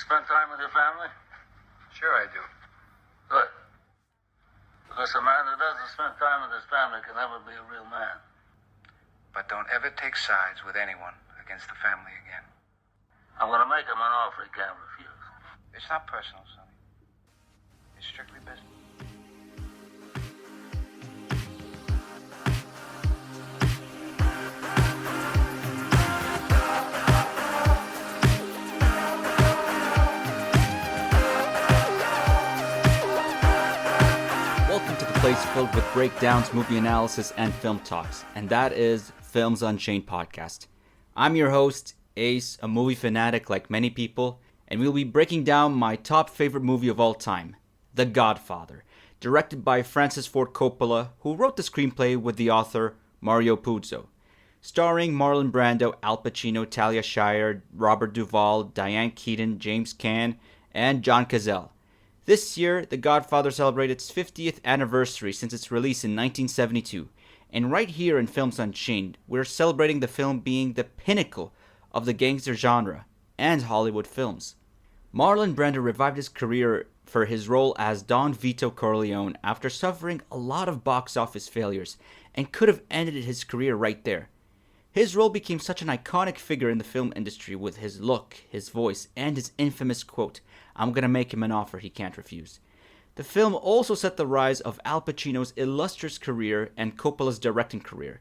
spend time with your family? Sure I do. Good. Because a man who doesn't spend time with his family can never be a real man. But don't ever take sides with anyone against the family again. I'm going to make him an offer he can't refuse. It's not personal, Sonny. It's strictly business. Welcome to the place filled with breakdowns, movie analysis, and film talks, and that is Films Unchained podcast. I'm your host, Ace, a movie fanatic like many people, and we'll be breaking down my top favorite movie of all time, The Godfather, directed by Francis Ford Coppola, who wrote the screenplay with the author Mario Puzo. Starring Marlon Brando, Al Pacino, Talia Shire, Robert Duvall, Diane Keaton, James Caan, and John Cazale. This year, The Godfather celebrated its 50th anniversary since its release in 1972. And right here in Films Unchained, we're celebrating the film being the pinnacle of the gangster genre and Hollywood films. Marlon Brando revived his career for his role as Don Vito Corleone after suffering a lot of box office failures and could have ended his career right there. His role became such an iconic figure in the film industry with his look, his voice, and his infamous quote, "I'm gonna make him an offer he can't refuse." The film also set the rise of Al Pacino's illustrious career and Coppola's directing career.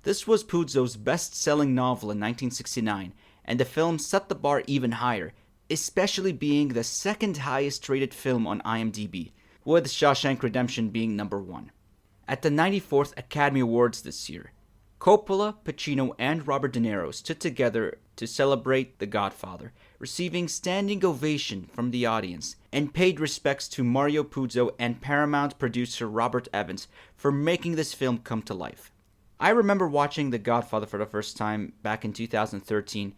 This was Puzo's best-selling novel in 1969, and the film set the bar even higher, especially being the second highest-rated film on IMDb, with Shawshank Redemption being number 1. At the 94th Academy Awards this year, Coppola, Pacino, and Robert De Niro stood together to celebrate The Godfather, receiving standing ovation from the audience, and paid respects to Mario Puzo and Paramount producer Robert Evans for making this film come to life. I remember watching The Godfather for the first time back in 2013.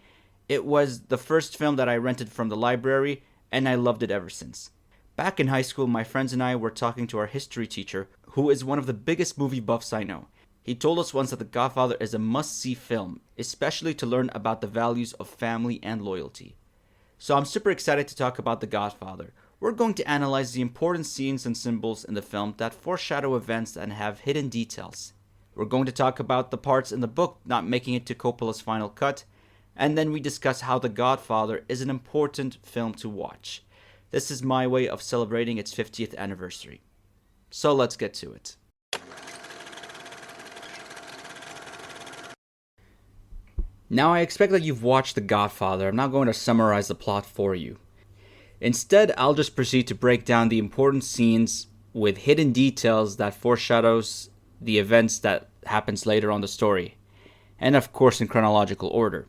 It was the first film that I rented from the library, and I loved it ever since. Back in high school, my friends and I were talking to our history teacher, who is one of the biggest movie buffs I know. He told us once that The Godfather is a must-see film, especially to learn about the values of family and loyalty. So I'm super excited to talk about The Godfather. We're going to analyze the important scenes and symbols in the film that foreshadow events and have hidden details. We're going to talk about the parts in the book not making it to Coppola's final cut, and then we discuss how The Godfather is an important film to watch. This is my way of celebrating its 50th anniversary. So let's get to it. Now, I expect that you've watched The Godfather. I'm not going to summarize the plot for you. Instead, I'll just proceed to break down the important scenes with hidden details that foreshadows the events that happens later on the story, and of course in chronological order.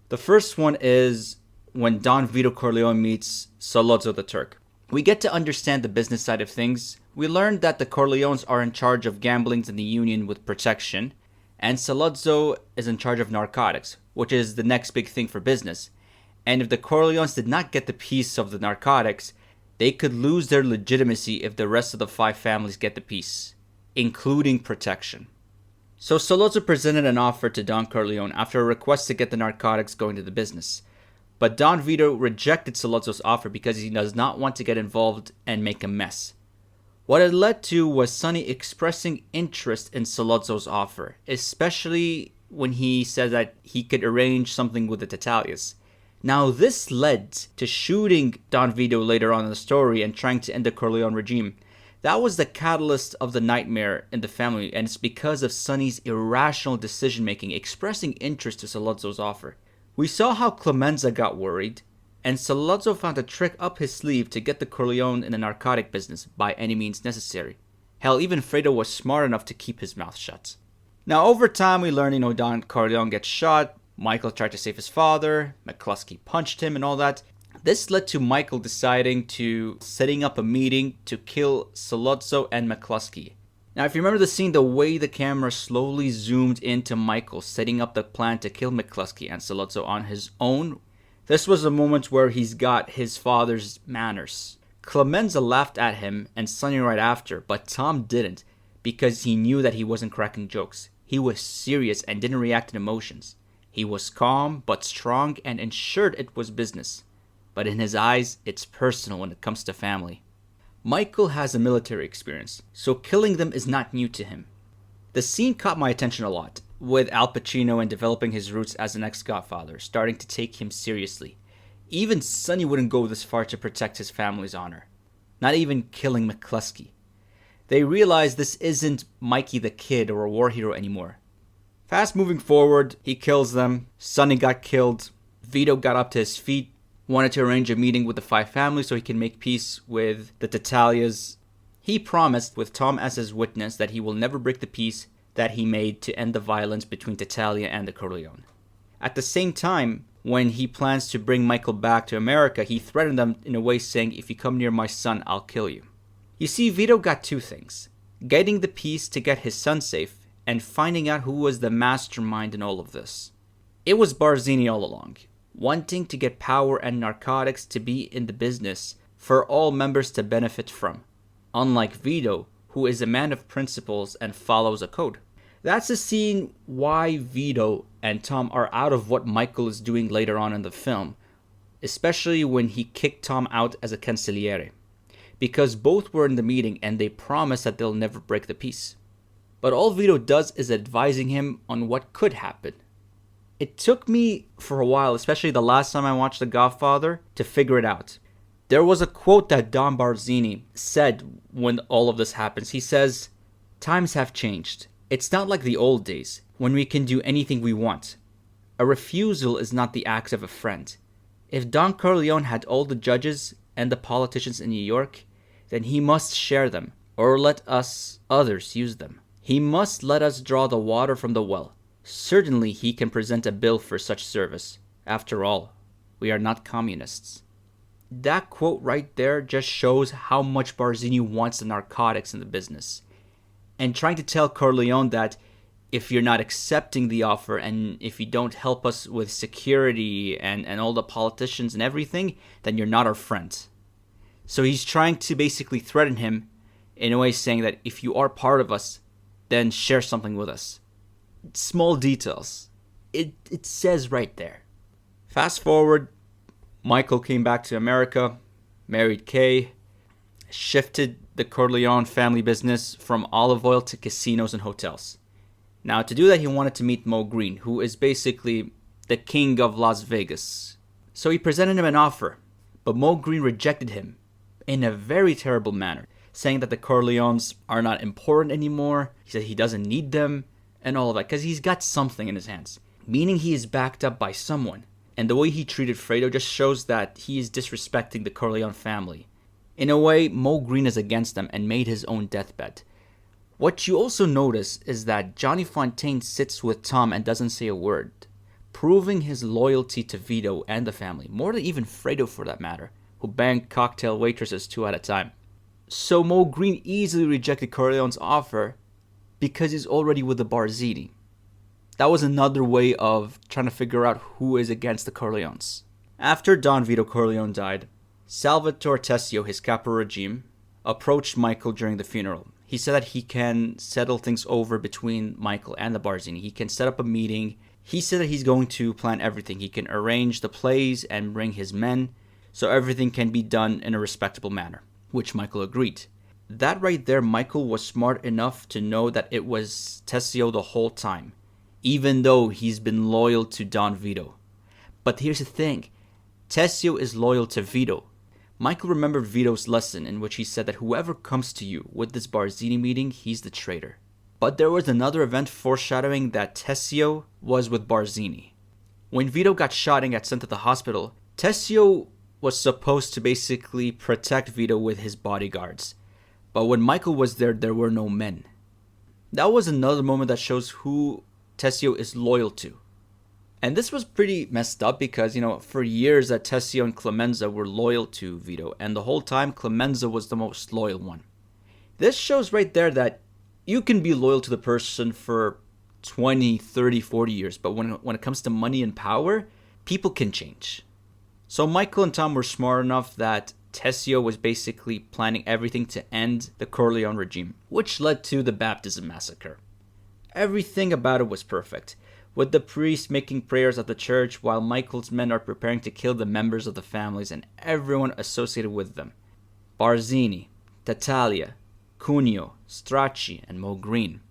The first one is when Don Vito Corleone meets Sollozzo the Turk. We get to understand the business side of things. We learned that the Corleones are in charge of gamblings in the Union with protection, and Sollozzo is in charge of narcotics, which is the next big thing for business. And if the Corleones did not get the piece of the narcotics, they could lose their legitimacy if the rest of the 5 families get the piece, including protection. So Sollozzo presented an offer to Don Corleone after a request to get the narcotics going to the business. But Don Vito rejected Sollozzo's offer because he does not want to get involved and make a mess. What it led to was Sonny expressing interest in Sollozzo's offer, especially when he said that he could arrange something with the Tatalias. Now this led to shooting Don Vito later on in the story and trying to end the Corleone regime. That was the catalyst of the nightmare in the family, and it's because of Sonny's irrational decision-making expressing interest to Sollozzo's offer. We saw how Clemenza got worried, and Sollozzo found a trick up his sleeve to get the Corleone in the narcotic business by any means necessary. Hell, even Fredo was smart enough to keep his mouth shut. Now over time we learn, Don Corleone gets shot, Michael tried to save his father, McCluskey punched him and all that. This led to Michael deciding to setting up a meeting to kill Sollozzo and McCluskey. Now if you remember the scene, the way the camera slowly zoomed into Michael setting up the plan to kill McCluskey and Sollozzo on his own, this was a moment where he's got his father's manners. Clemenza laughed at him and Sonny right after, but Tom didn't because he knew that he wasn't cracking jokes. He was serious and didn't react in emotions. He was calm but strong and ensured it was business. but in his eyes, it's personal when it comes to family. Michael has a military experience, so killing them is not new to him. The scene caught my attention a lot, with Al Pacino and developing his roots as an ex-Godfather, starting to take him seriously. Even Sonny wouldn't go this far to protect his family's honor. Not even killing McCluskey. They realize this isn't Mikey the Kid or a war hero anymore. Fast moving forward, he kills them. Sonny got killed. Vito got up to his feet, wanted to arrange a meeting with the 5 families so he can make peace with the Tattaglias. He promised, with Tom as his witness, that he will never break the peace that he made to end the violence between Tattaglia and the Corleone. At the same time, when he plans to bring Michael back to America, he threatened them in a way saying, "If you come near my son, I'll kill you." You see, Vito got 2 things: getting the peace to get his son safe, and finding out who was the mastermind in all of this. It was Barzini all along, wanting to get power and narcotics to be in the business for all members to benefit from, unlike Vito, who is a man of principles and follows a code. That's the scene why Vito and Tom are out of what Michael is doing later on in the film, especially when he kicked Tom out as a cancelliere, because both were in the meeting and they promise that they'll never break the peace. But all Vito does is advising him on what could happen. It took me for a while, especially the last time I watched The Godfather, to figure it out. There was a quote that Don Barzini said when all of this happens. He says, "Times have changed. It's not like the old days, when we can do anything we want. A refusal is not the act of a friend. If Don Corleone had all the judges and the politicians in New York, then he must share them, or let us others use them. He must let us draw the water from the well. Certainly he can present a bill for such service. After all, we are not communists." That quote right there just shows how much Barzini wants the narcotics in the business. And trying to tell Corleone that if you're not accepting the offer and if you don't help us with security and all the politicians and everything, then you're not our friend. So he's trying to basically threaten him in a way saying that if you are part of us, then share something with us. Small details. It says right there. Fast forward, Michael came back to America, married Kay, shifted the Corleone family business from olive oil to casinos and hotels. Now, to do that, he wanted to meet Mo Greene, who is basically the king of Las Vegas. So he presented him an offer, but Mo Greene rejected him in a very terrible manner, saying that the Corleones are not important anymore. He said he doesn't need them and all of that because he's got something in his hands, meaning he is backed up by someone. And the way he treated Fredo just shows that he is disrespecting the Corleone family. In a way, Mo Greene is against them and made his own deathbed. What you also notice is that Johnny Fontaine sits with Tom and doesn't say a word, proving his loyalty to Vito and the family, more than even Fredo for that matter, who banged cocktail waitresses 2 at a time. So Mo Greene easily rejected Corleone's offer because he's already with the Barzini. That was another way of trying to figure out who is against the Corleones. After Don Vito Corleone died, Salvatore Tessio, his capo regime, approached Michael during the funeral. He said that he can settle things over between Michael and the Barzini. He can set up a meeting. He said that he's going to plan everything. He can arrange the plays and bring his men so everything can be done in a respectable manner, which Michael agreed. That right there, Michael was smart enough to know that it was Tessio the whole time, even though he's been loyal to Don Vito. But here's the thing, Tessio is loyal to Vito. Michael remembered Vito's lesson in which he said that whoever comes to you with this Barzini meeting, he's the traitor. But there was another event foreshadowing that Tessio was with Barzini. When Vito got shot and got sent to the hospital, Tessio was supposed to basically protect Vito with his bodyguards. But when Michael was there, there were no men. That was another moment that shows who Tessio is loyal to. And this was pretty messed up because, for years that Tessio and Clemenza were loyal to Vito, and the whole time Clemenza was the most loyal one. This shows right there that you can be loyal to the person for 20, 30, 40 years, but when it comes to money and power, people can change. So Michael and Tom were smart enough that Tessio was basically planning everything to end the Corleone regime, which led to the Baptism Massacre. Everything about it was perfect. with the priest making prayers at the church while Michael's men are preparing to kill the members of the families and everyone associated with them. Barzini, Tattaglia, Cuneo, Stracci, and Mo Greene.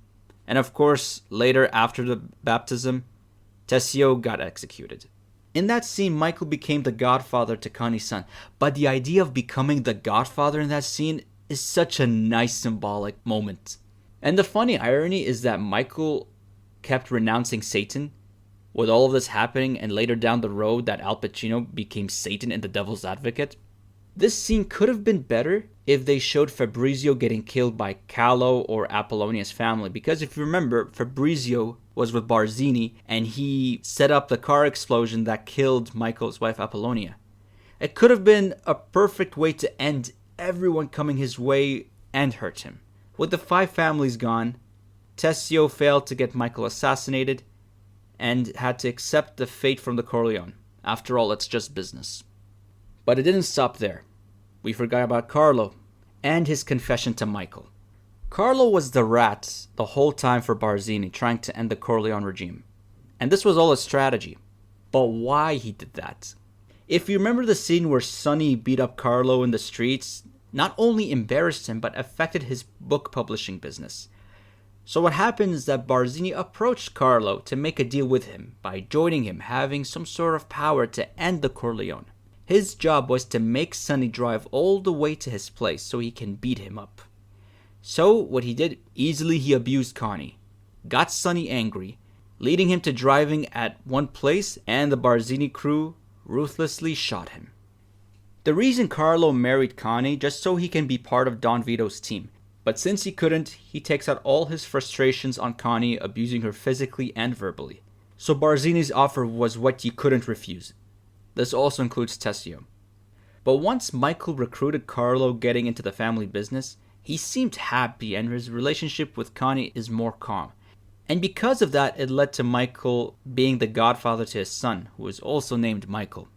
And of course, later after the baptism, Tessio got executed. In that scene, Michael became the godfather to Connie's son. But the idea of becoming the godfather in that scene is such a nice symbolic moment. And the funny irony is that Michael kept renouncing Satan with all of this happening, and later down the road that Al Pacino became Satan in The Devil's Advocate. This scene could have been better if they showed Fabrizio getting killed by Carlo or Apollonia's family, because if you remember, Fabrizio was with Barzini and he set up the car explosion that killed Michael's wife Apollonia. It could have been a perfect way to end everyone coming his way and hurt him. With the 5 families gone, Tessio failed to get Michael assassinated and had to accept the fate from the Corleone. After all, it's just business. But it didn't stop there. We forgot about Carlo and his confession to Michael. Carlo was the rat the whole time for Barzini, trying to end the Corleone regime. And this was all a strategy. But why he did that? If you remember the scene where Sonny beat up Carlo in the streets, not only embarrassed him, but affected his book publishing business. So what happened is that Barzini approached Carlo to make a deal with him by joining him, having some sort of power to end the Corleone. His job was to make Sonny drive all the way to his place so he can beat him up. So what he did, easily he abused Connie, got Sonny angry, leading him to driving at one place, and the Barzini crew ruthlessly shot him. The reason Carlo married Connie just so he can be part of Don Vito's team. But since he couldn't, he takes out all his frustrations on Connie, abusing her physically and verbally. So Barzini's offer was what you couldn't refuse. This also includes Tessio. But once Michael recruited Carlo getting into the family business, he seemed happy and his relationship with Connie is more calm. And because of that, it led to Michael being the godfather to his son, who is also named Michael.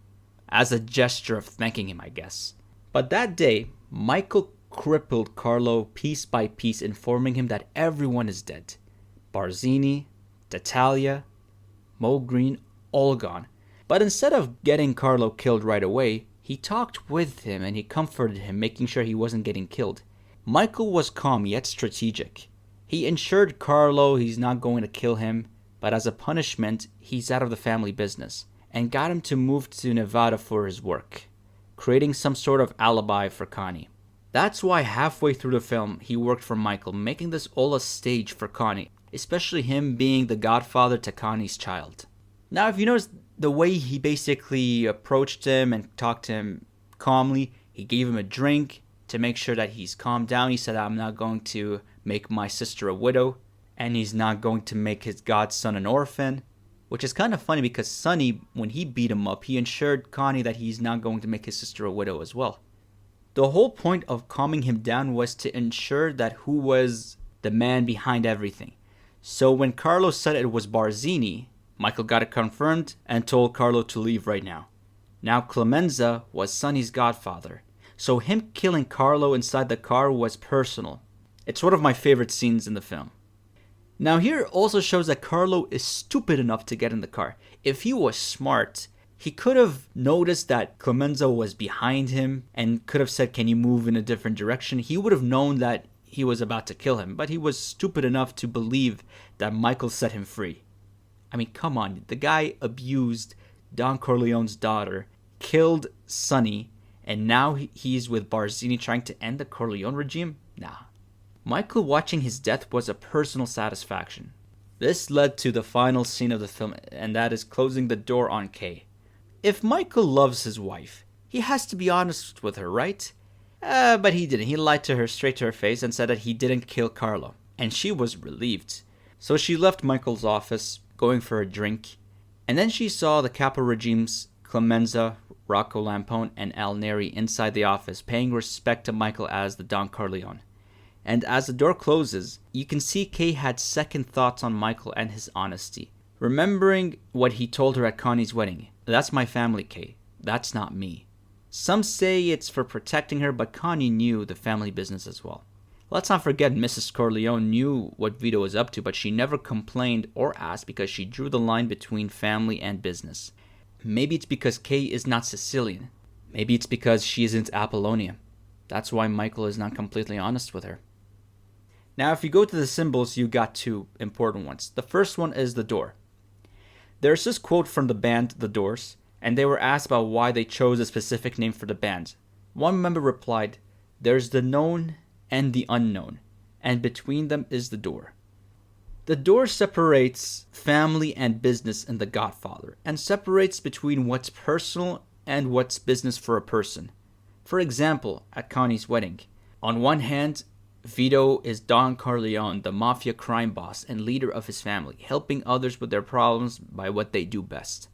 As a gesture of thanking him, I guess. But that day, Michael crippled Carlo piece by piece, informing him that everyone is dead. Barzini, Tattaglia, Mo Greene, all gone. But instead of getting Carlo killed right away, he talked with him and he comforted him, making sure he wasn't getting killed. Michael was calm yet strategic. He ensured Carlo he's not going to kill him, but as a punishment, he's out of the family business, and got him to move to Nevada for his work, creating some sort of alibi for Connie. That's why halfway through the film, he worked for Michael, making this all a stage for Connie, especially him being the godfather to Connie's child. Now, if you notice the way he basically approached him and talked to him calmly, he gave him a drink to make sure that he's calmed down. He said, I'm not going to make my sister a widow, and he's not going to make his godson an orphan. Which is kind of funny because Sonny, when he beat him up, he ensured Connie that he's not going to make his sister a widow as well. The whole point of calming him down was to ensure that who was the man behind everything. So when Carlo said it was Barzini, Michael got it confirmed and told Carlo to leave right now. Now Clemenza was Sonny's godfather, so him killing Carlo inside the car was personal. It's one of my favorite scenes in the film. Now here it also shows that Carlo is stupid enough to get in the car. If he was smart, he could have noticed that Clemenza was behind him and could have said, can you move in a different direction? He would have known that he was about to kill him, but he was stupid enough to believe that Michael set him free. I mean, come on, the guy abused Don Corleone's daughter, killed Sonny, and now he's with Barzini trying to end the Corleone regime? Nah. Michael watching his death was a personal satisfaction. This led to the final scene of the film, and that is closing the door on Kay. If Michael loves his wife, he has to be honest with her, right? But he didn't. He lied to her straight to her face and said that he didn't kill Carlo. And she was relieved. So she left Michael's office, going for a drink. And then she saw the Capo regime's Clemenza, Rocco Lampone, and Al Neri inside the office, paying respect to Michael as the Don Corleone. And as the door closes, you can see Kay had second thoughts on Michael and his honesty. Remembering what he told her at Connie's wedding. That's my family, Kay. That's not me. Some say it's for protecting her, but Connie knew the family business as well. Let's not forget Mrs. Corleone knew what Vito was up to, but she never complained or asked because she drew the line between family and business. Maybe it's because Kay is not Sicilian. Maybe it's because she isn't Apollonia. That's why Michael is not completely honest with her. Now, if you go to the symbols, you got two important ones. The first one is the door. There's this quote from the band The Doors, and they were asked about why they chose a specific name for the band. One member replied, "There's the known and the unknown, and between them is the door." The door separates family and business in The Godfather, and separates between what's personal and what's business for a person. For example, at Connie's wedding, on one hand, Vito is Don Corleone, the mafia crime boss and leader of his family, helping others with their problems by what they do best.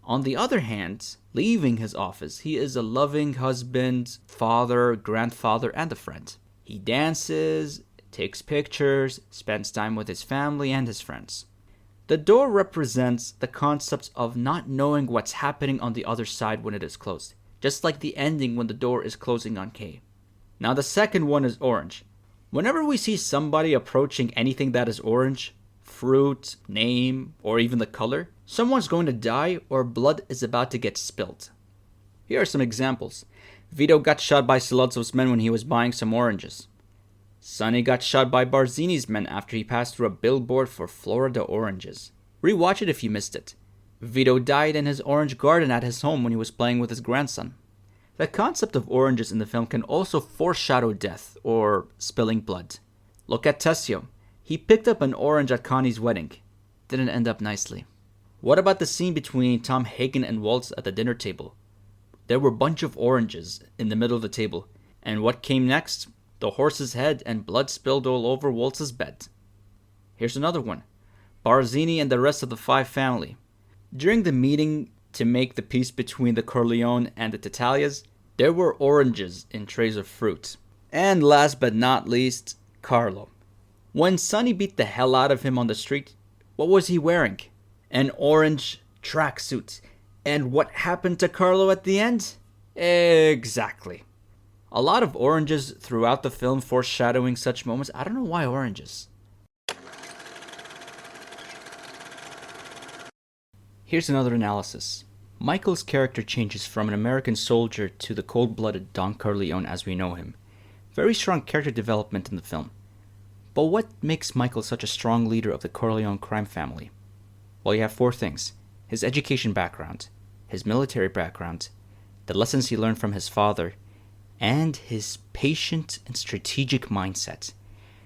On the other hand, leaving his office, he is a loving husband, father, grandfather, and a friend. He dances, takes pictures, spends time with his family and his friends. The door represents the concept of not knowing what's happening on the other side when it is closed, just like the ending when the door is closing on Kay. Now the second one is orange. Whenever we see somebody approaching anything that is orange, fruit, name, or even the color, someone's going to die or blood is about to get spilled. Here are some examples. Vito got shot by Salazzo's men when he was buying some oranges. Sonny got shot by Barzini's men after he passed through a billboard for Florida oranges. Rewatch it if you missed it. Vito died in his orange garden at his home when he was playing with his grandson. The concept of oranges in the film can also foreshadow death or spilling blood. Look at Tessio. He picked up an orange at Connie's wedding. Didn't end up nicely. What about the scene between Tom Hagen and Waltz at the dinner table? There were a bunch of oranges in the middle of the table. And what came next? The horse's head and blood spilled all over Waltz's bed. Here's another one. Barzini and the rest of the Five family. During the meeting to make the peace between the Corleone and the Tattaglias, there were oranges in trays of fruit. And last but not least, Carlo. When Sonny beat the hell out of him on the street, what was he wearing? An orange tracksuit. And what happened to Carlo at the end? Exactly. A lot of oranges throughout the film foreshadowing such moments. I don't know why oranges. Here's another analysis. Michael's character changes from an American soldier to the cold-blooded Don Corleone as we know him. Very strong character development in the film. But what makes Michael such a strong leader of the Corleone crime family? Well, you have four things. His education background, his military background, the lessons he learned from his father, and his patient and strategic mindset.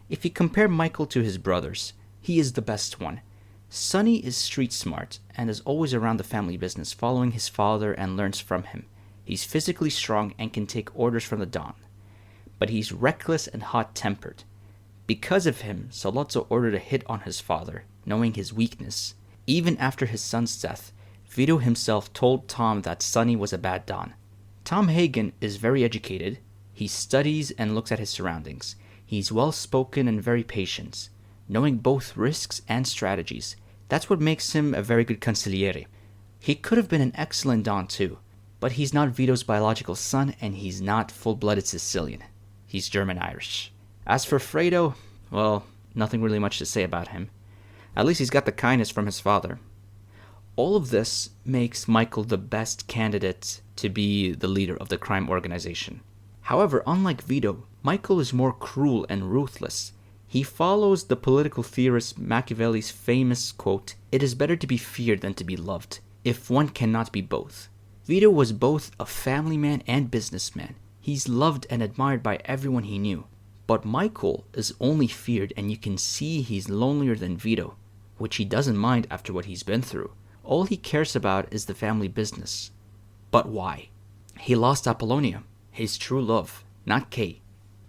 If you compare Michael to his brothers, he is the best one. Sonny is street smart and is always around the family business, following his father and learns from him. He's physically strong and can take orders from the Don. But he's reckless and hot-tempered. Because of him, Salazzo ordered a hit on his father, knowing his weakness. Even after his son's death, Vito himself told Tom that Sonny was a bad Don. Tom Hagen is very educated. He studies and looks at his surroundings. He's well-spoken and very patient, knowing both risks and strategies. That's what makes him a very good consigliere. He could have been an excellent Don too, but he's not Vito's biological son and he's not full-blooded Sicilian. He's German-Irish. As for Fredo, well, nothing really much to say about him. At least he's got the kindness from his father. All of this makes Michael the best candidate to be the leader of the crime organization. However, unlike Vito, Michael is more cruel and ruthless. He follows the political theorist Machiavelli's famous quote, "It is better to be feared than to be loved, if one cannot be both." Vito was both a family man and businessman. He's loved and admired by everyone he knew. But Michael is only feared, and you can see he's lonelier than Vito, which he doesn't mind after what he's been through. All he cares about is the family business. But why? He lost Apollonia, his true love, not Kay.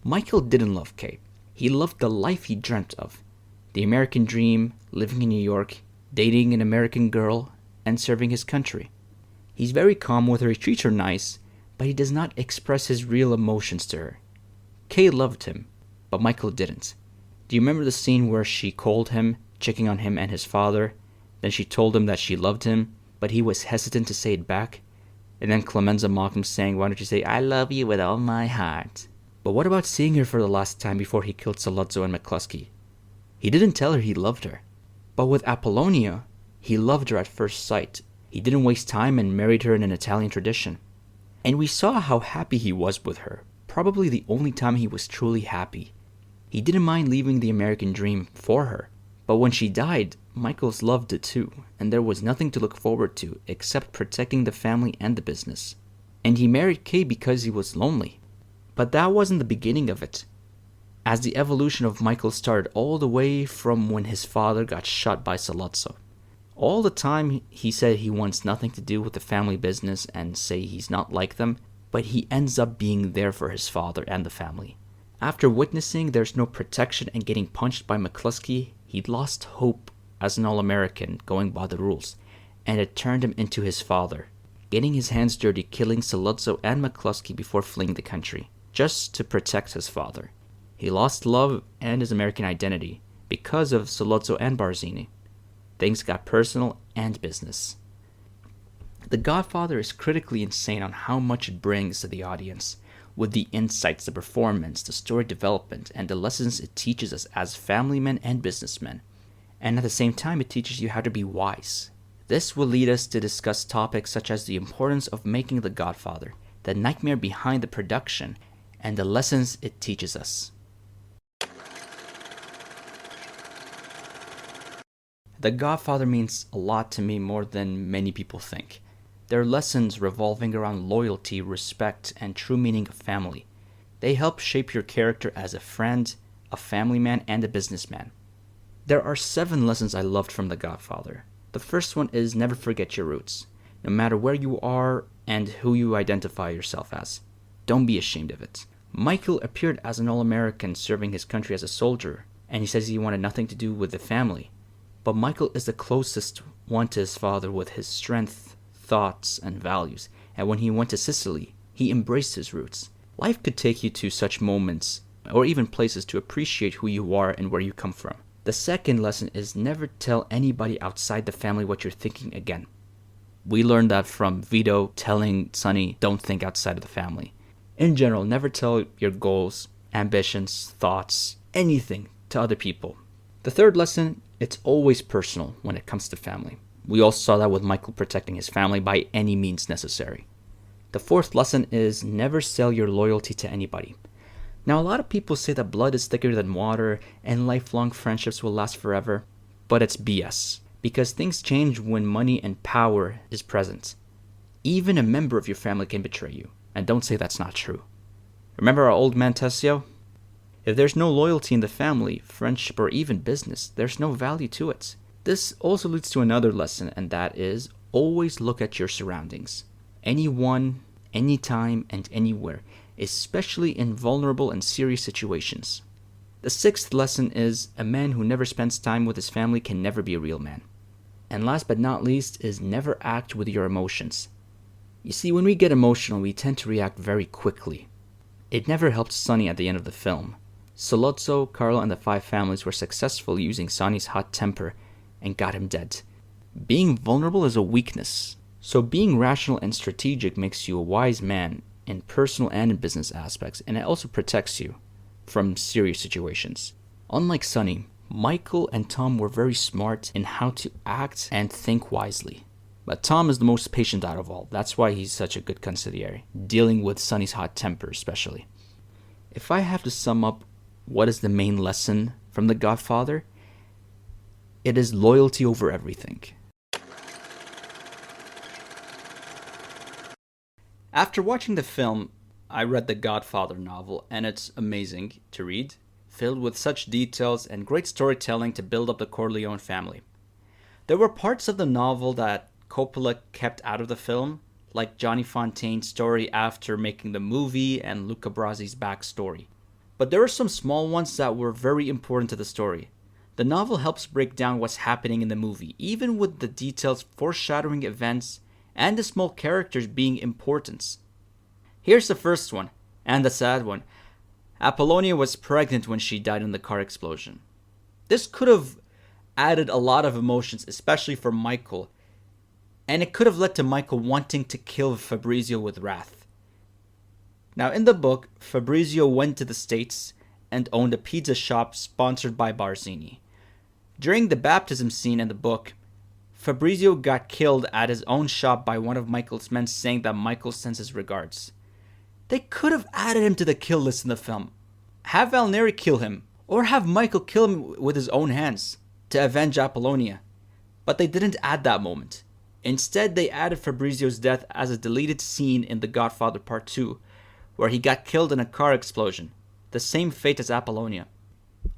Michael didn't love Kay. He loved the life he dreamt of. The American dream, living in New York, dating an American girl, and serving his country. He's very calm with her, he treats her nice, but he does not express his real emotions to her. Kay loved him, but Michael didn't. Do you remember the scene where she called him, checking on him and his father? Then she told him that she loved him, but he was hesitant to say it back. And then Clemenza mocked him, saying, "Why don't you say, 'I love you with all my heart'?" But what about seeing her for the last time before he killed Sollozzo and McCluskey? He didn't tell her he loved her. But with Apollonia, he loved her at first sight. He didn't waste time and married her in an Italian tradition. And we saw how happy he was with her, probably the only time he was truly happy. He didn't mind leaving the American dream for her. But when she died, Michael's loved it too, and there was nothing to look forward to except protecting the family and the business. And he married Kay because he was lonely. But that wasn't the beginning of it. As the evolution of Michael started all the way from when his father got shot by Sollozzo. All the time he said he wants nothing to do with the family business and say he's not like them, but he ends up being there for his father and the family. After witnessing there's no protection and getting punched by McCluskey, he'd lost hope as an All-American going by the rules, and it turned him into his father, getting his hands dirty killing Sollozzo and McCluskey before fleeing the country, just to protect his father. He lost love and his American identity because of Sollozzo and Barzini. Things got personal and business. The Godfather is critically insane on how much it brings to the audience, with the insights, the performance, the story development, and the lessons it teaches us as family men and businessmen. And at the same time, it teaches you how to be wise. This will lead us to discuss topics such as the importance of making The Godfather, the nightmare behind the production, and the lessons it teaches us. The Godfather means a lot to me, more than many people think. There are lessons revolving around loyalty, respect, and true meaning of family. They help shape your character as a friend, a family man, and a businessman. There are 7 lessons I loved from The Godfather. The first one is never forget your roots, no matter where you are and who you identify yourself as. Don't be ashamed of it. Michael appeared as an All-American serving his country as a soldier, and he says he wanted nothing to do with the family. But Michael is the closest one to his father with his strength, thoughts, and values, and when he went to Sicily, he embraced his roots. Life could take you to such moments, or even places to appreciate who you are and where you come from. The second lesson is never tell anybody outside the family what you're thinking again. We learned that from Vito telling Sonny, don't think outside of the family. In general, never tell your goals, ambitions, thoughts, anything to other people. The third lesson, it's always personal when it comes to family. We also saw that with Michael protecting his family by any means necessary. The fourth lesson is never sell your loyalty to anybody. Now, a lot of people say that blood is thicker than water and lifelong friendships will last forever, but it's BS, because things change when money and power is present. Even a member of your family can betray you, and don't say that's not true. Remember our old man Tessio? If there's no loyalty in the family, friendship, or even business, there's no value to it. This also leads to another lesson, and that is always look at your surroundings. Anyone, anytime, and anywhere, especially in vulnerable and serious situations. The sixth lesson is a man who never spends time with his family can never be a real man. And last but not least is never act with your emotions. You see, when we get emotional, we tend to react very quickly. It never helped Sonny at the end of the film. Sollozzo, Carlo, and the 5 families were successful using Sonny's hot temper and got him dead. Being vulnerable is a weakness, so being rational and strategic makes you a wise man in personal and in business aspects, and it also protects you from serious situations. Unlike Sonny, Michael and Tom were very smart in how to act and think wisely. But Tom is the most patient out of all. That's why he's such a good consigliere, dealing with Sonny's hot temper especially. If I have to sum up what is the main lesson from The Godfather, it is loyalty over everything. After watching the film, I read the Godfather novel, and it's amazing to read, filled with such details and great storytelling to build up the Corleone family. There were parts of the novel that Coppola kept out of the film, like Johnny Fontaine's story after making the movie and Luca Brasi's backstory. But there are some small ones that were very important to the story. The novel helps break down what's happening in the movie, even with the details foreshadowing events and the small characters being important. Here's the first one, and the sad one. Apollonia was pregnant when she died in the car explosion. This could have added a lot of emotions, especially for Michael, and it could have led to Michael wanting to kill Fabrizio with wrath. Now, in the book, Fabrizio went to the States and owned a pizza shop sponsored by Barzini. During the baptism scene in the book, Fabrizio got killed at his own shop by one of Michael's men saying that Michael sends his regards. They could have added him to the kill list in the film. Have Valneri kill him, or have Michael kill him with his own hands to avenge Apollonia. But they didn't add that moment. Instead, they added Fabrizio's death as a deleted scene in The Godfather Part 2, where he got killed in a car explosion, the same fate as Apollonia.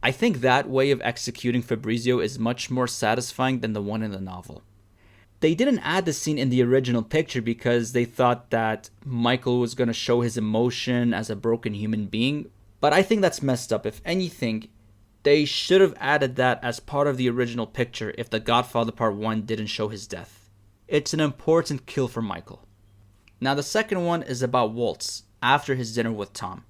I think that way of executing Fabrizio is much more satisfying than the one in the novel. They didn't add the scene in the original picture because they thought that Michael was going to show his emotion as a broken human being, but I think that's messed up. If anything, they should have added that as part of the original picture if The Godfather Part 1 didn't show his death. It's an important kill for Michael. Now the second one is about Waltz after his dinner with Tom.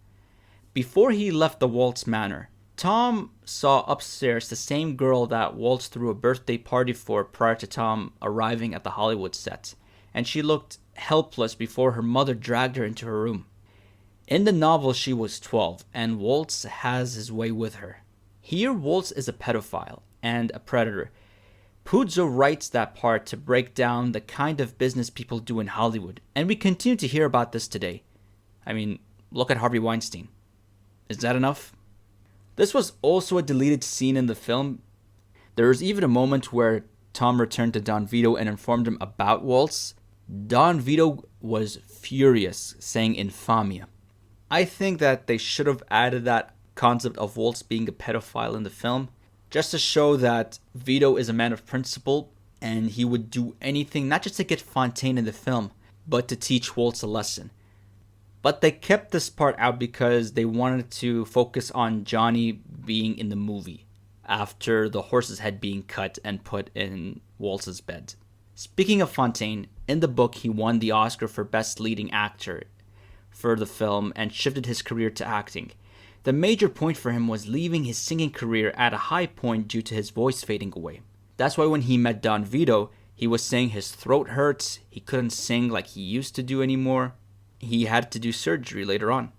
Before he left the Waltz Manor, Tom saw upstairs the same girl that Waltz threw a birthday party for prior to Tom arriving at the Hollywood set, and she looked helpless before her mother dragged her into her room. In the novel, she was 12, and Waltz has his way with her. Here, Waltz is a pedophile and a predator. Puzo writes that part to break down the kind of business people do in Hollywood, and we continue to hear about this today. I mean, look at Harvey Weinstein. Is that enough? This was also a deleted scene in the film. There was even a moment where Tom returned to Don Vito and informed him about Waltz. Don Vito was furious, saying infamia. I think that they should have added that concept of Waltz being a pedophile in the film, just to show that Vito is a man of principle and he would do anything, not just to get Fontaine in the film, but to teach Waltz a lesson. But they kept this part out because they wanted to focus on Johnny being in the movie after the horse's head being cut and put in Waltz's bed. Speaking of Fontaine, in the book he won the Oscar for Best Leading Actor for the film and shifted his career to acting. The major point for him was leaving his singing career at a high point due to his voice fading away. That's why when he met Don Vito, he was saying his throat hurts, he couldn't sing like he used to do anymore. He had to do surgery later on.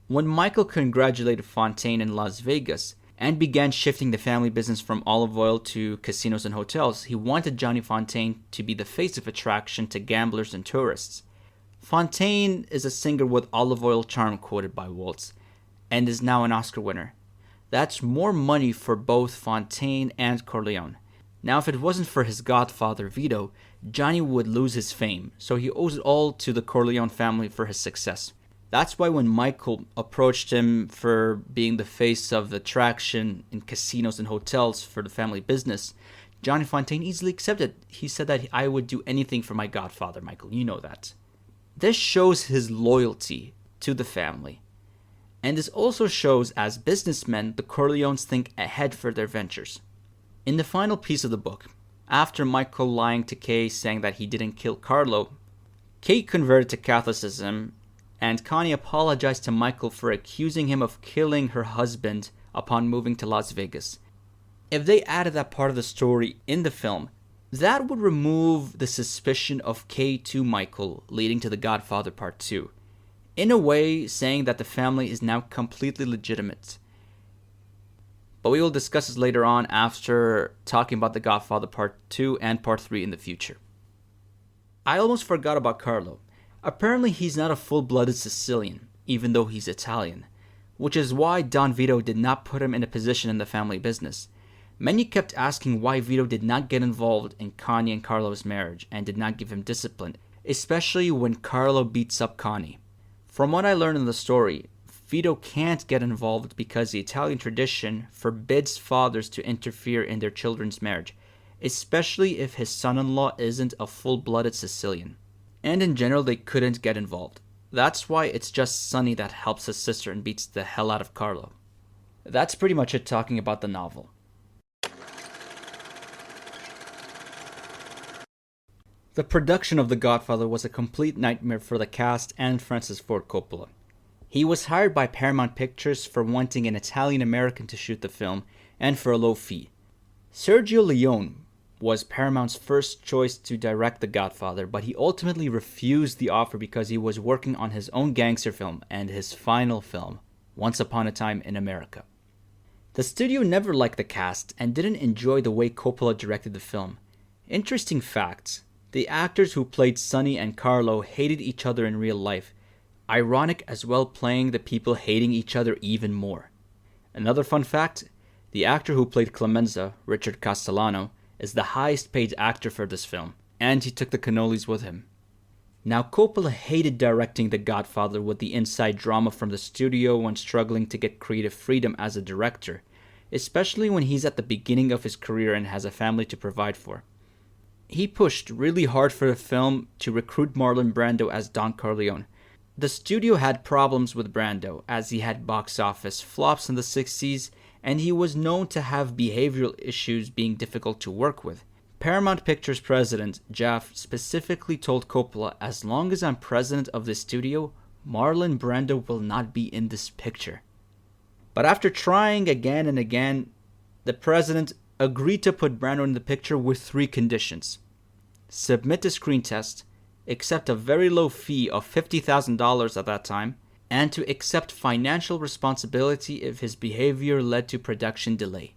When Michael congratulated Fontaine in Las Vegas and began shifting the family business from olive oil to casinos and hotels, he wanted Johnny Fontaine to be the face of attraction to gamblers and tourists. Fontaine is a singer with olive oil charm quoted by Waltz and is now an Oscar winner. That's more money for both Fontaine and Corleone. Now, if it wasn't for his godfather, Vito, Johnny would lose his fame, so he owes it all to the Corleone family for his success. That's why when Michael approached him for being the face of the attraction in casinos and hotels for the family business, Johnny Fontaine easily accepted. He said that I would do anything for my godfather, Michael, you know that. This shows his loyalty to the family. And this also shows, as businessmen, the Corleones think ahead for their ventures. In the final piece of the book, after Michael lying to Kay saying that he didn't kill Carlo, Kay converted to Catholicism, and Connie apologized to Michael for accusing him of killing her husband upon moving to Las Vegas. If they added that part of the story in the film, that would remove the suspicion of Kay to Michael, leading to The Godfather Part 2. In a way, saying that the family is now completely legitimate. But we will discuss this later on after talking about The Godfather Part 2 and Part 3 in the future. I almost forgot about Carlo. Apparently he's not a full-blooded Sicilian, even though he's Italian, which is why Don Vito did not put him in a position in the family business. Many kept asking why Vito did not get involved in Connie and Carlo's marriage and did not give him discipline, especially when Carlo beats up Connie. From what I learned in the story, Vito can't get involved because the Italian tradition forbids fathers to interfere in their children's marriage, especially if his son-in-law isn't a full-blooded Sicilian. And in general, they couldn't get involved. That's why it's just Sonny that helps his sister and beats the hell out of Carlo. That's pretty much it talking about the novel. The production of The Godfather was a complete nightmare for the cast and Francis Ford Coppola. He was hired by Paramount Pictures for wanting an Italian-American to shoot the film and for a low fee. Sergio Leone was Paramount's first choice to direct The Godfather, but he ultimately refused the offer because he was working on his own gangster film and his final film, Once Upon a Time in America. The studio never liked the cast and didn't enjoy the way Coppola directed the film. Interesting facts: the actors who played Sonny and Carlo hated each other in real life. Ironic as well, playing the people hating each other even more. Another fun fact: the actor who played Clemenza, Richard Castellano, is the highest paid actor for this film, and he took the cannolis with him. Now, Coppola hated directing The Godfather with the inside drama from the studio when struggling to get creative freedom as a director, especially when he's at the beginning of his career and has a family to provide for. He pushed really hard for the film to recruit Marlon Brando as Don Corleone. The studio had problems with Brando, as he had box office flops in the 60s, and he was known to have behavioral issues, being difficult to work with. Paramount Pictures president Jeff specifically told Coppola, "As long as I'm president of the studio, Marlon Brando will not be in this picture." But after trying again and again, the president agreed to put Brando in the picture with 3 conditions: submit a screen test, accept a very low fee of $50,000 at that time, and to accept financial responsibility if his behavior led to production delay.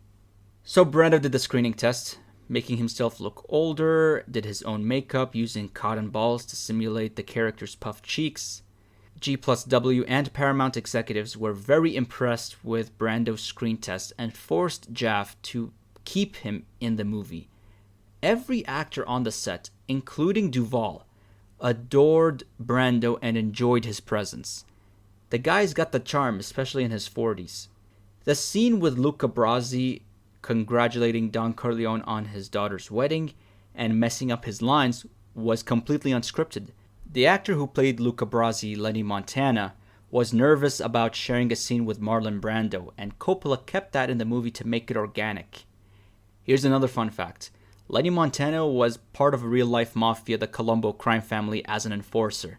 So Brando did the screening test, making himself look older, did his own makeup using cotton balls to simulate the character's puffed cheeks. G+W and Paramount executives were very impressed with Brando's screen test and forced Jaff to keep him in the movie. Every actor on the set, including Duvall, adored Brando and enjoyed his presence. The guy's got the charm, especially in his 40s. The scene with Luca Brasi congratulating Don Corleone on his daughter's wedding and messing up his lines was completely unscripted. The actor who played Luca Brasi, Lenny Montana, was nervous about sharing a scene with Marlon Brando, and Coppola kept that in the movie to make it organic. Here's another fun fact: Lenny Montana was part of a real-life mafia, the Colombo crime family, as an enforcer.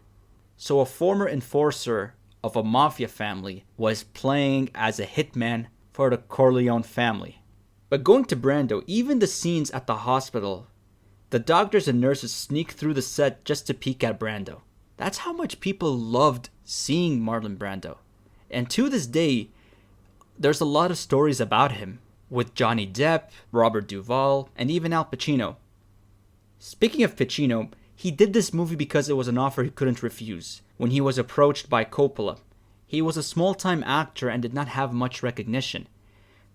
So a former enforcer of a mafia family was playing as a hitman for the Corleone family. But going to Brando, even the scenes at the hospital, the doctors and nurses sneak through the set just to peek at Brando. That's how much people loved seeing Marlon Brando. And to this day, there's a lot of stories about him, with Johnny Depp, Robert Duvall, and even Al Pacino. Speaking of Pacino, he did this movie because it was an offer he couldn't refuse. When he was approached by Coppola, he was a small-time actor and did not have much recognition.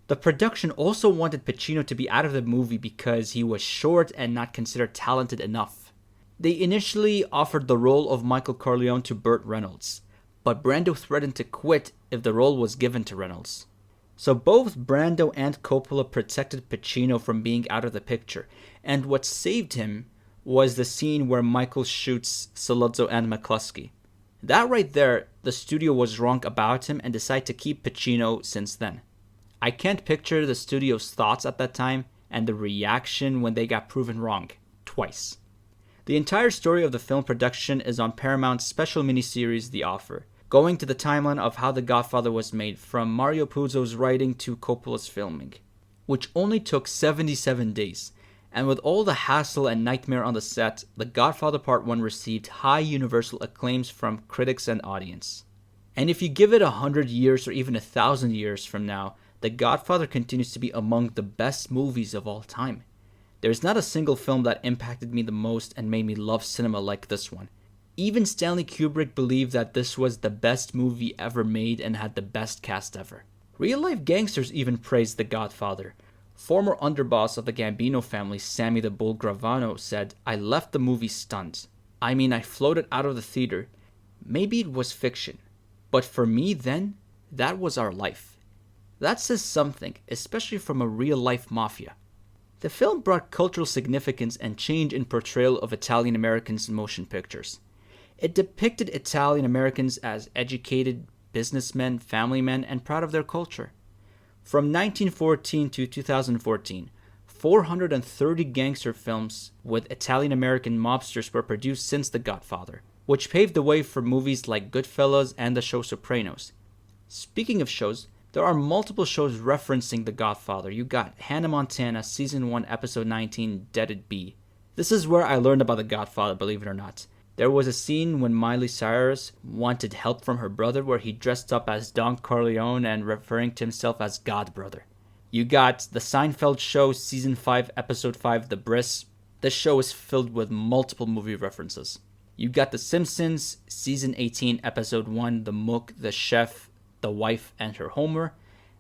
The production also wanted Pacino to be out of the movie because he was short and not considered talented enough. They initially offered the role of Michael Corleone to Burt Reynolds, but Brando threatened to quit if the role was given to Reynolds. So both Brando and Coppola protected Pacino from being out of the picture, and what saved him was the scene where Michael shoots Sollozzo and McCluskey. That right there, the studio was wrong about him and decided to keep Pacino since then. I can't picture the studio's thoughts at that time and the reaction when they got proven wrong, twice. The entire story of the film production is on Paramount's special miniseries, The Offer, going to the timeline of how The Godfather was made, from Mario Puzo's writing to Coppola's filming, which only took 77 days. And with all the hassle and nightmare on the set, The Godfather Part 1 received high universal acclaims from critics and audience. And if you give it 100 years or even 1,000 years from now, The Godfather continues to be among the best movies of all time. There's not a single film that impacted me the most and made me love cinema like this one. Even Stanley Kubrick believed that this was the best movie ever made and had the best cast ever. Real-life gangsters even praised The Godfather. Former underboss of the Gambino family, Sammy the Bull Gravano, said, "I left the movie stunned. I floated out of the theater. Maybe it was fiction, but for me then, that was our life." That says something, especially from a real-life mafia. The film brought cultural significance and change in portrayal of Italian Americans in motion pictures. It depicted Italian Americans as educated businessmen, family men, and proud of their culture. From 1914 to 2014, 430 gangster films with Italian American mobsters were produced since The Godfather, which paved the way for movies like Goodfellas and the show Sopranos. Speaking of shows, There are multiple shows referencing The Godfather. You got Hannah Montana, Season 1, Episode 19, Dead It Be. This is where I learned about The Godfather, believe it or not. There was a scene when Miley Cyrus wanted help from her brother where he dressed up as Don Corleone and referring to himself as Godbrother. You got The Seinfeld Show, Season 5, Episode 5, The Briss. This show is filled with multiple movie references. You got The Simpsons, Season 18, Episode 1, The Mook, The Chef, The Wife, and Her Homer.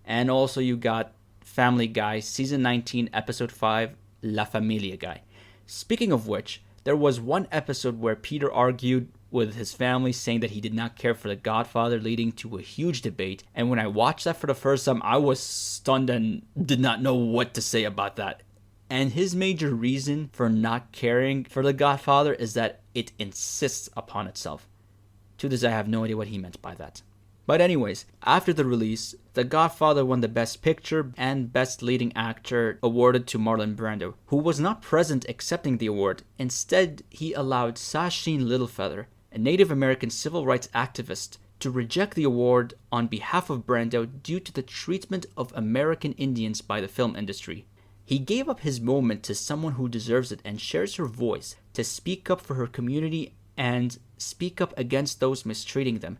And also you got Family Guy, Season 19, Episode 5, La Familia Guy. Speaking of which, there was one episode where Peter argued with his family saying that he did not care for The Godfather, leading to a huge debate. And when I watched that for the first time, I was stunned and did not know what to say about that. And his major reason for not caring for The Godfather is that it insists upon itself. To this, I have no idea what he meant by that. But anyways, after the release, The Godfather won the Best Picture and Best Leading Actor awarded to Marlon Brando, who was not present accepting the award. Instead, he allowed Sacheen Littlefeather, a Native American civil rights activist, to reject the award on behalf of Brando due to the treatment of American Indians by the film industry. He gave up his moment to someone who deserves it and shares her voice to speak up for her community and speak up against those mistreating them.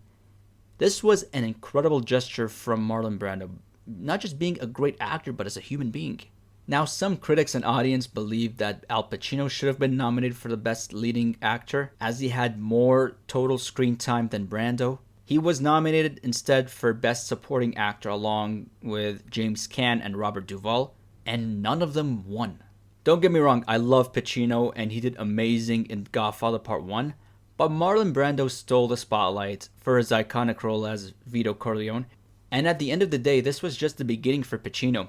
This was an incredible gesture from Marlon Brando, not just being a great actor, but as a human being. Now, some critics and audience believe that Al Pacino should have been nominated for the Best Leading Actor, as he had more total screen time than Brando. He was nominated instead for Best Supporting Actor along with James Caan and Robert Duvall, and none of them won. Don't get me wrong, I love Pacino and he did amazing in Godfather Part 1, but Marlon Brando stole the spotlight for his iconic role as Vito Corleone, and at the end of the day, this was just the beginning for Pacino.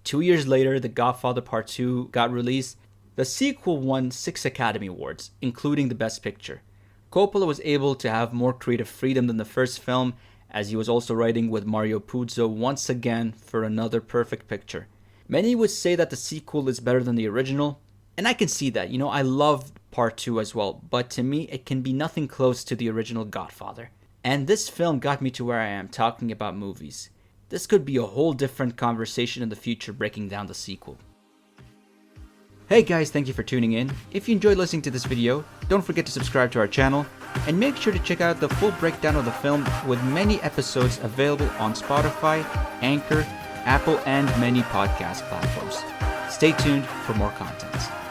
2 years later, The Godfather Part 2 got released. The sequel won 6 Academy Awards, including the Best Picture. Coppola was able to have more creative freedom than the first film, as he was also writing with Mario Puzo once again for another perfect picture. Many would say that the sequel is better than the original, and I can see that. I love Part 2 as well, but to me, it can be nothing close to the original Godfather. And this film got me to where I am talking about movies. This could be a whole different conversation in the future breaking down the sequel. Hey guys, thank you for tuning in. If you enjoyed listening to this video, don't forget to subscribe to our channel, and make sure to check out the full breakdown of the film with many episodes available on Spotify, Anchor, Apple, and many podcast platforms. Stay tuned for more content.